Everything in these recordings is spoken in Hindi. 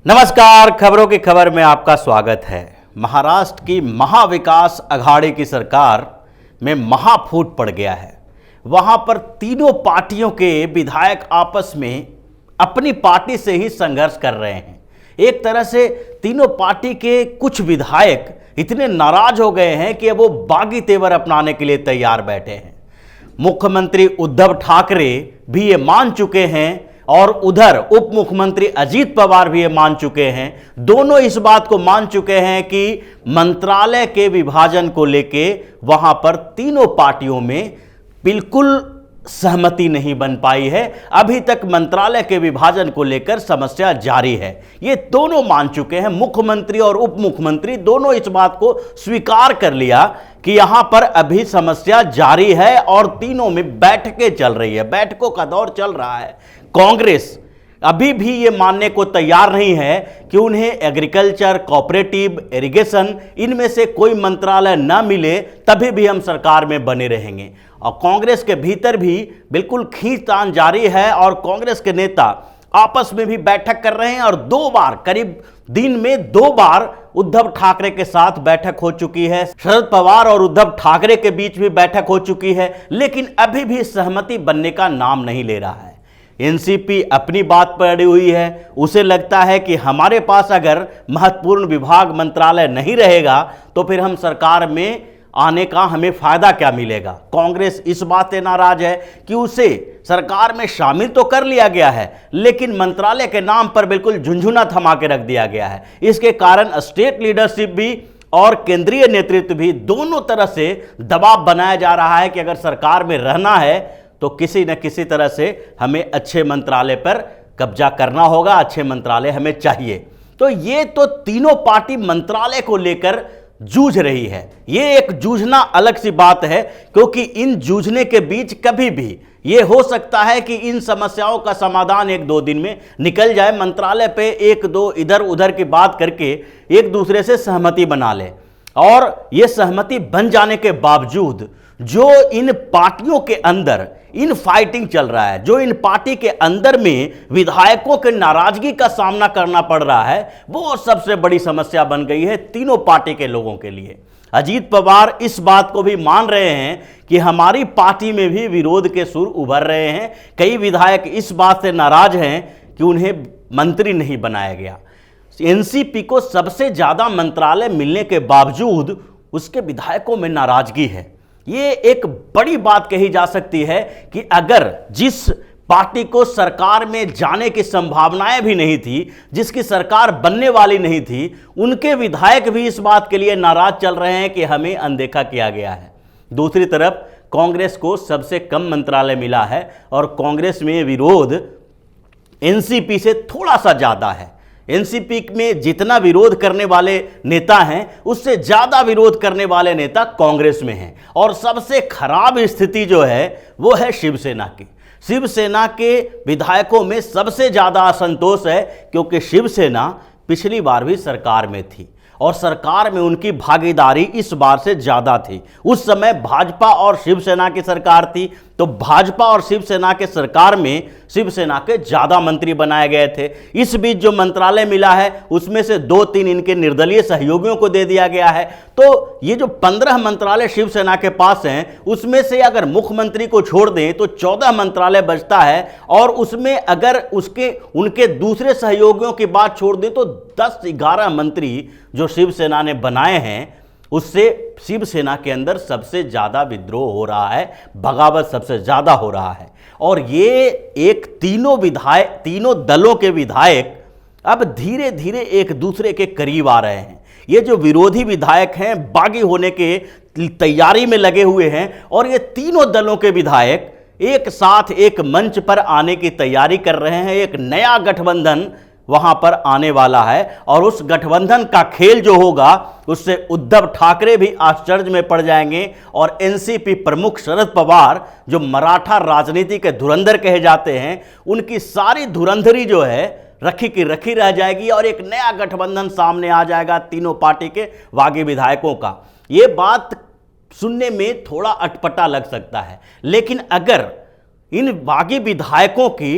नमस्कार, खबरों की खबर में आपका स्वागत है। महाराष्ट्र की महाविकास अघाड़ी की सरकार में महाफूट पड़ गया है। वहां पर तीनों पार्टियों के विधायक आपस में अपनी पार्टी से ही संघर्ष कर रहे हैं। एक तरह से तीनों पार्टी के कुछ विधायक इतने नाराज हो गए हैं कि वो बागी तेवर अपनाने के लिए तैयार बैठे हैं। मुख्यमंत्री उद्धव ठाकरे भी ये मान चुके हैं और उधर उप मुख्यमंत्री अजीत पवार भी ये मान चुके हैं। दोनों इस बात को मान चुके हैं कि मंत्रालय के विभाजन को लेके वहां पर तीनों पार्टियों में बिल्कुल सहमति नहीं बन पाई है। अभी तक मंत्रालय के विभाजन को लेकर समस्या जारी है। ये दोनों मान चुके हैं, मुख्यमंत्री और उप मुख्यमंत्री दोनों इस बात को स्वीकार कर लिया कि यहां पर अभी समस्या जारी है और तीनों में बैठकें चल रही है, बैठकों का दौर चल रहा है। कांग्रेस अभी भी ये मानने को तैयार नहीं है कि उन्हें एग्रीकल्चर, कोऑपरेटिव, इरिगेशन इनमें से कोई मंत्रालय न मिले तभी भी हम सरकार में बने रहेंगे। और कांग्रेस के भीतर भी बिल्कुल खींचतान जारी है और कांग्रेस के नेता आपस में भी बैठक कर रहे हैं और दो बार, करीब दिन में 2 बार उद्धव ठाकरे के साथ बैठक हो चुकी है। शरद पवार और उद्धव ठाकरे के बीच भी बैठक हो चुकी है, लेकिन अभी भी सहमति बनने का नाम नहीं ले रहा है। एनसीपी अपनी बात पर अड़ी हुई है। उसे लगता है कि हमारे पास अगर महत्वपूर्ण विभाग, मंत्रालय नहीं रहेगा तो फिर हम सरकार में आने का हमें फायदा क्या मिलेगा। कांग्रेस इस बात से नाराज है कि उसे सरकार में शामिल तो कर लिया गया है, लेकिन मंत्रालय के नाम पर बिल्कुल झुंझुना थमा के रख दिया गया है। इसके कारण स्टेट लीडरशिप भी और केंद्रीय नेतृत्व भी दोनों तरह से दबाव बनाया जा रहा है कि अगर सरकार में रहना है तो किसी न किसी तरह से हमें अच्छे मंत्रालय पर कब्जा करना होगा, अच्छे मंत्रालय हमें चाहिए। तो ये तो तीनों पार्टी मंत्रालय को लेकर जूझ रही है। ये एक जूझना अलग सी बात है, क्योंकि इन जूझने के बीच कभी भी ये हो सकता है कि इन समस्याओं का समाधान 1-2 दिन में निकल जाए। मंत्रालय पे 1-2 इधर उधर की बात करके एक दूसरे से सहमति बना ले, और ये सहमति बन जाने के बावजूद जो इन पार्टियों के अंदर इन फाइटिंग चल रहा है, जो इन पार्टी के अंदर में विधायकों के नाराजगी का सामना करना पड़ रहा है, वो सबसे बड़ी समस्या बन गई है तीनों पार्टी के लोगों के लिए। अजीत पवार इस बात को भी मान रहे हैं कि हमारी पार्टी में भी विरोध के सुर उभर रहे हैं। कई विधायक इस बात से नाराज हैं कि उन्हें मंत्री नहीं बनाया गया। एनसीपी को सबसे ज्यादा मंत्रालय मिलने के बावजूद उसके विधायकों में नाराजगी है। ये एक बड़ी बात कही जा सकती है कि अगर जिस पार्टी को सरकार में जाने की संभावनाएं भी नहीं थी, जिसकी सरकार बनने वाली नहीं थी, उनके विधायक भी इस बात के लिए नाराज चल रहे हैं कि हमें अनदेखा किया गया है। दूसरी तरफ कांग्रेस को सबसे कम मंत्रालय मिला है और कांग्रेस में विरोध एनसीपी से थोड़ा सा ज्यादा है। एनसीपी में जितना विरोध करने वाले नेता हैं, उससे ज्यादा विरोध करने वाले नेता कांग्रेस में हैं। और सबसे खराब स्थिति जो है वो है शिवसेना की। शिवसेना के विधायकों में सबसे ज्यादा असंतोष है, क्योंकि शिवसेना पिछली बार भी सरकार में थी और सरकार में उनकी भागीदारी इस बार से ज्यादा थी। उस समय भाजपा और शिवसेना की सरकार थी, तो भाजपा और शिवसेना के सरकार में शिवसेना के ज्यादा मंत्री बनाए गए थे। इस बीच जो मंत्रालय मिला है उसमें से 2-3 इनके निर्दलीय सहयोगियों को दे दिया गया है। तो ये जो 15 मंत्रालय शिवसेना के पास हैं, उसमें से अगर मुख्यमंत्री को छोड़ दें तो 14 मंत्रालय बचता है, और उसमें अगर उनके दूसरे सहयोगियों की बात छोड़ दें तो 10-11 मंत्री जो शिवसेना ने बनाए हैं, उससे शिवसेना के अंदर सबसे ज्यादा विद्रोह हो रहा है, बगावत सबसे ज्यादा हो रहा है। और ये एक तीनों दलों के विधायक अब धीरे धीरे एक दूसरे के करीब आ रहे हैं। ये जो विरोधी विधायक हैं बागी होने के तैयारी में लगे हुए हैं, और ये तीनों दलों के विधायक एक साथ एक मंच पर आने की तैयारी कर रहे हैं। एक नया गठबंधन वहां पर आने वाला है, और उस गठबंधन का खेल जो होगा उससे उद्धव ठाकरे भी आश्चर्य में पड़ जाएंगे। और एनसीपी प्रमुख शरद पवार, जो मराठा राजनीति के धुरंधर कहे जाते हैं, उनकी सारी धुरंधरी जो है रखी की रखी रह जाएगी और एक नया गठबंधन सामने आ जाएगा तीनों पार्टी के बागी विधायकों का। यह बात सुनने में थोड़ा अटपटा लग सकता है, लेकिन अगर इन बागी विधायकों की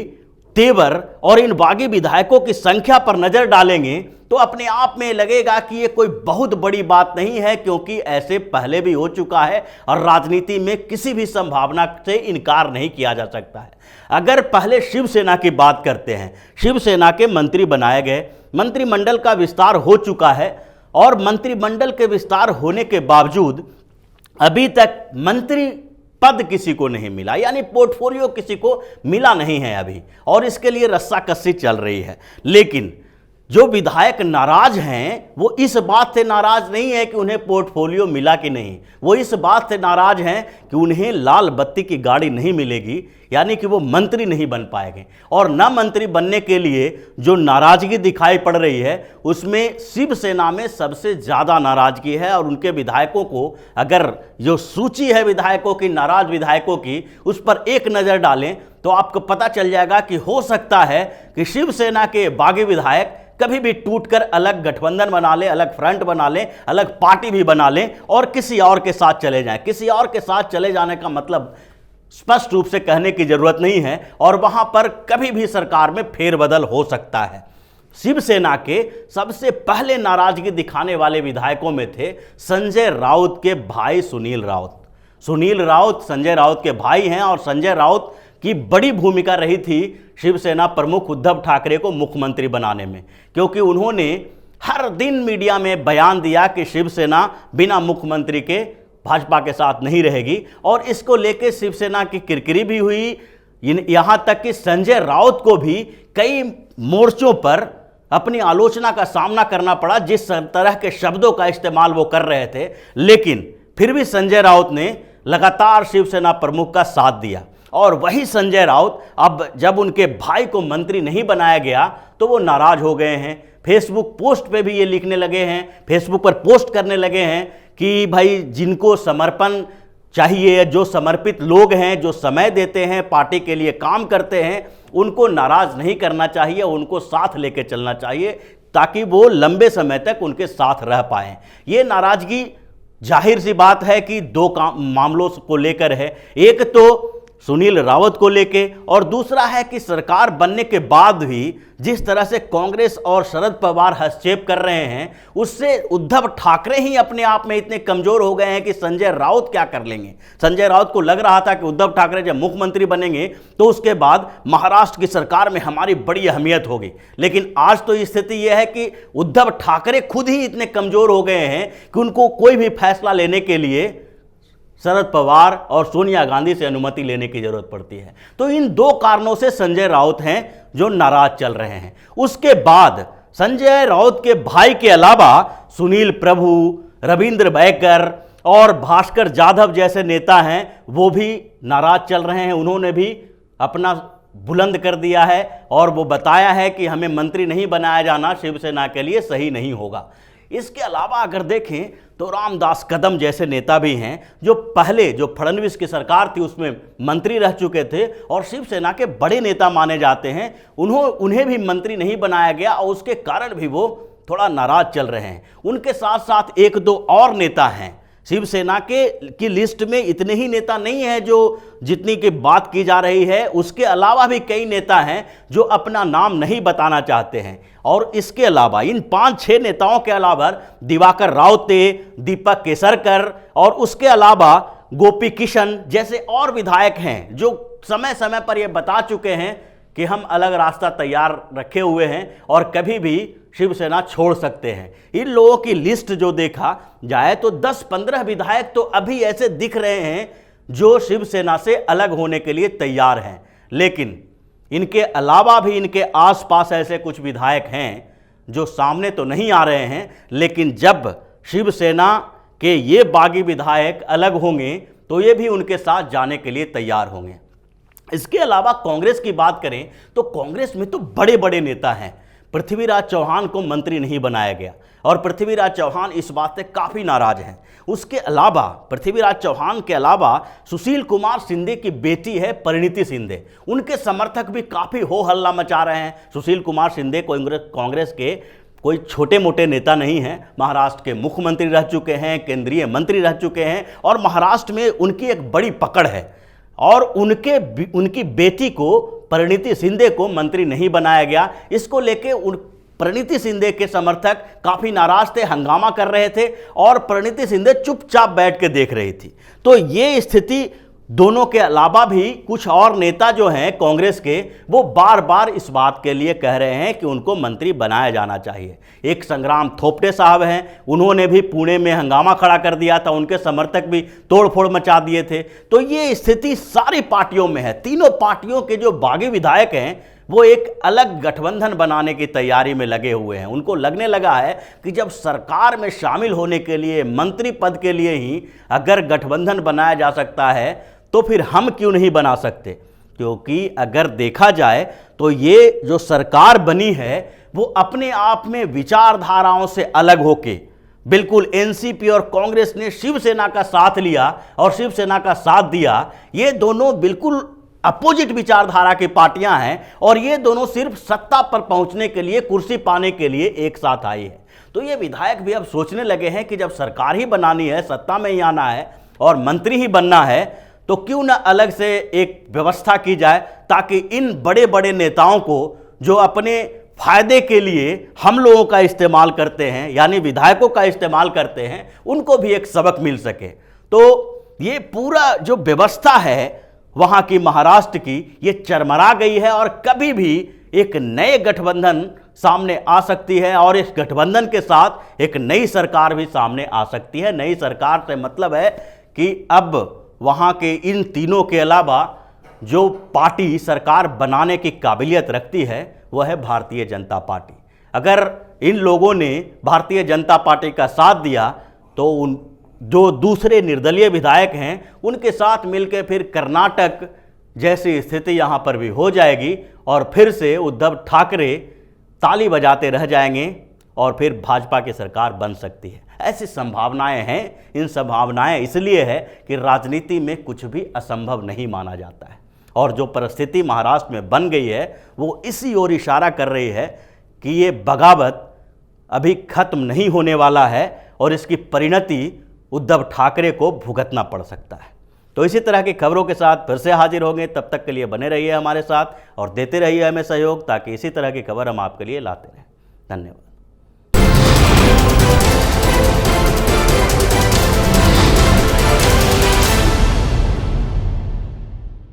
तेवर और इन बागी विधायकों की संख्या पर नजर डालेंगे तो अपने आप में लगेगा कि ये कोई बहुत बड़ी बात नहीं है, क्योंकि ऐसे पहले भी हो चुका है और राजनीति में किसी भी संभावना से इनकार नहीं किया जा सकता है। अगर पहले शिवसेना की बात करते हैं, शिवसेना के मंत्री बनाए गए, मंत्रिमंडल का विस्तार हो चुका है और मंत्रिमंडल के विस्तार होने के बावजूद अभी तक मंत्री पद किसी को नहीं मिला, यानी पोर्टफोलियो किसी को मिला नहीं है अभी, और इसके लिए रस्साकसी चल रही है। लेकिन जो विधायक नाराज हैं वो इस बात से नाराज नहीं है कि उन्हें पोर्टफोलियो मिला कि नहीं, वो इस बात से नाराज हैं कि उन्हें लाल बत्ती की गाड़ी नहीं मिलेगी, यानी कि वो मंत्री नहीं बन पाएंगे। और न मंत्री बनने के लिए जो नाराजगी दिखाई पड़ रही है उसमें शिवसेना में सबसे ज़्यादा नाराजगी है। और उनके विधायकों को अगर जो सूची है विधायकों की, नाराज विधायकों की, उस पर एक नज़र डालें तो आपको पता चल जाएगा कि हो सकता है कि शिवसेना के बागी विधायक कभी भी टूटकर अलग गठबंधन बना लें, अलग फ्रंट बना लें, अलग पार्टी भी बना लें और किसी और के साथ चले जाएं। किसी और के साथ चले जाने का मतलब स्पष्ट रूप से कहने की जरूरत नहीं है, और वहां पर कभी भी सरकार में फेरबदल हो सकता है। शिवसेना के सबसे पहले नाराजगी दिखाने वाले विधायकों में थे संजय राउत के भाई सुनील राउत। सुनील राउत संजय राउत के भाई हैं और संजय राउत की बड़ी भूमिका रही थी शिवसेना प्रमुख उद्धव ठाकरे को मुख्यमंत्री बनाने में, क्योंकि उन्होंने हर दिन मीडिया में बयान दिया कि शिवसेना बिना मुख्यमंत्री के भाजपा के साथ नहीं रहेगी, और इसको लेकर शिवसेना की किरकिरी भी हुई। यहां तक कि संजय राउत को भी कई मोर्चों पर अपनी आलोचना का सामना करना पड़ा, जिस तरह के शब्दों का इस्तेमाल वो कर रहे थे। लेकिन फिर भी संजय राउत ने लगातार शिवसेना प्रमुख का साथ दिया, और वही संजय राउत अब जब उनके भाई को मंत्री नहीं बनाया गया तो वो नाराज हो गए हैं। फेसबुक पोस्ट पे भी ये लिखने लगे हैं, फेसबुक पर पोस्ट करने लगे हैं कि भाई जिनको समर्पण चाहिए, जो समर्पित लोग हैं, जो समय देते हैं, पार्टी के लिए काम करते हैं, उनको नाराज नहीं करना चाहिए, उनको साथ लेके चलना चाहिए ताकि वो लंबे समय तक उनके साथ रह पाएं। ये नाराजगी जाहिर सी बात है कि दो मामलों को लेकर है। एक तो सुनील रावत को लेके, और दूसरा है कि सरकार बनने के बाद भी जिस तरह से कांग्रेस और शरद पवार हस्तक्षेप कर रहे हैं, उससे उद्धव ठाकरे ही अपने आप में इतने कमजोर हो गए हैं कि संजय राउत क्या कर लेंगे। संजय राउत को लग रहा था कि उद्धव ठाकरे जब मुख्यमंत्री बनेंगे तो उसके बाद महाराष्ट्र की सरकार में हमारी बड़ी अहमियत होगी, लेकिन आज तो स्थिति यह है कि उद्धव ठाकरे खुद ही इतने कमजोर हो गए हैं कि उनको कोई भी फैसला लेने के लिए शरद पवार और सोनिया गांधी से अनुमति लेने की जरूरत पड़ती है। तो इन दो कारणों से संजय राउत हैं जो नाराज चल रहे हैं। उसके बाद संजय राउत के भाई के अलावा सुनील प्रभु, रविंद्र बैकर और भास्कर जाधव जैसे नेता हैं, वो भी नाराज चल रहे हैं। उन्होंने भी अपना बुलंद कर दिया है और वो बताया है कि हमें मंत्री नहीं बनाया जाना शिवसेना के लिए सही नहीं होगा। इसके अलावा अगर देखें तो रामदास कदम जैसे नेता भी हैं जो पहले जो फडणवीस की सरकार थी उसमें मंत्री रह चुके थे और शिवसेना के बड़े नेता माने जाते हैं। उन्हें भी मंत्री नहीं बनाया गया और उसके कारण भी वो थोड़ा नाराज चल रहे हैं। उनके साथ साथ एक दो और नेता हैं शिवसेना की लिस्ट में, इतने ही नेता नहीं है जो जितनी की बात की जा रही है, उसके अलावा भी कई नेता हैं जो अपना नाम नहीं बताना चाहते हैं। और इसके अलावा इन 5-6 नेताओं के अलावा दिवाकर रावते, दीपक केसरकर और उसके अलावा गोपी किशन जैसे और विधायक हैं जो समय समय पर यह बता चुके हैं कि हम अलग रास्ता तैयार रखे हुए हैं और कभी भी शिवसेना छोड़ सकते हैं। इन लोगों की लिस्ट जो देखा जाए तो 10-15 विधायक तो अभी ऐसे दिख रहे हैं जो शिवसेना से अलग होने के लिए तैयार हैं, लेकिन इनके अलावा भी इनके आसपास ऐसे कुछ विधायक हैं जो सामने तो नहीं आ रहे हैं, लेकिन जब शिवसेना के ये बागी विधायक अलग होंगे तो ये भी उनके साथ जाने के लिए तैयार होंगे। इसके अलावा कांग्रेस की बात करें तो कांग्रेस में तो बड़े बड़े नेता हैं। पृथ्वीराज चौहान को मंत्री नहीं बनाया गया और पृथ्वीराज चौहान इस बात से काफ़ी नाराज हैं। उसके अलावा पृथ्वीराज चौहान के अलावा सुशील कुमार शिंदे की बेटी है परिणीति शिंदे, उनके समर्थक भी काफ़ी हो हल्ला मचा रहे हैं। सुशील कुमार शिंदे कांग्रेस के कोई छोटे मोटे नेता नहीं हैं, महाराष्ट्र के मुख्यमंत्री रह चुके हैं, केंद्रीय मंत्री रह चुके हैं और महाराष्ट्र में उनकी एक बड़ी पकड़ है। और उनकी बेटी को, परिणीति शिंदे को मंत्री नहीं बनाया गया। इसको लेके परिणीति शिंदे के समर्थक काफी नाराज थे, हंगामा कर रहे थे और परिणीति शिंदे चुपचाप बैठ के देख रही थी। तो ये स्थिति, दोनों के अलावा भी कुछ और नेता जो हैं कांग्रेस के, वो बार बार इस बात के लिए कह रहे हैं कि उनको मंत्री बनाया जाना चाहिए। एक संग्राम थोपटे साहब हैं, उन्होंने भी पुणे में हंगामा खड़ा कर दिया था, उनके समर्थक भी तोड़फोड़ मचा दिए थे। तो ये स्थिति सारी पार्टियों में है। तीनों पार्टियों के जो बागी विधायक हैं वो एक अलग गठबंधन बनाने की तैयारी में लगे हुए हैं। उनको लगने लगा है कि जब सरकार में शामिल होने के लिए, मंत्री पद के लिए ही अगर गठबंधन बनाया जा सकता है तो फिर हम क्यों नहीं बना सकते। क्योंकि अगर देखा जाए तो ये जो सरकार बनी है वो अपने आप में विचारधाराओं से अलग होके, बिल्कुल एनसीपी और कांग्रेस ने शिवसेना का साथ लिया और शिवसेना का साथ दिया, ये दोनों बिल्कुल अपोजिट विचारधारा की पार्टियां हैं और ये दोनों सिर्फ सत्ता पर पहुंचने के लिए, कुर्सी पाने के लिए एक साथ आई है। तो ये विधायक भी अब सोचने लगे हैं कि जब सरकार ही बनानी है, सत्ता में ही आना है और मंत्री ही बनना है, तो क्यों ना अलग से एक व्यवस्था की जाए ताकि इन बड़े बड़े नेताओं को, जो अपने फायदे के लिए हम लोगों का इस्तेमाल करते हैं, यानी विधायकों का इस्तेमाल करते हैं, उनको भी एक सबक मिल सके। तो ये पूरा जो व्यवस्था है वहां की, महाराष्ट्र की, ये चरमरा गई है और कभी भी एक नए गठबंधन सामने आ सकती है और इस गठबंधन के साथ एक नई सरकार भी सामने आ सकती है। नई सरकार से मतलब है कि अब वहां के इन तीनों के अलावा जो पार्टी सरकार बनाने की काबिलियत रखती है वह है भारतीय जनता पार्टी। अगर इन लोगों ने भारतीय जनता पार्टी का साथ दिया तो उन जो दूसरे निर्दलीय विधायक हैं उनके साथ मिलकर फिर कर्नाटक जैसी स्थिति यहां पर भी हो जाएगी और फिर से उद्धव ठाकरे ताली बजाते रह जाएंगे और फिर भाजपा की सरकार बन सकती है। ऐसी संभावनाएं हैं। इन संभावनाएं इसलिए है कि राजनीति में कुछ भी असंभव नहीं माना जाता है और जो परिस्थिति महाराष्ट्र में बन गई है वो इसी ओर इशारा कर रही है कि ये बगावत अभी खत्म नहीं होने वाला है और इसकी परिणति उद्धव ठाकरे को भुगतना पड़ सकता है। तो इसी तरह की खबरों के साथ फिर से हाजिर होंगे। तब तक के लिए बने रहिए हमारे साथ और देते रहिए हमें सहयोग, ताकि इसी तरह की खबर हम आपके लिए लाते रहें। धन्यवाद।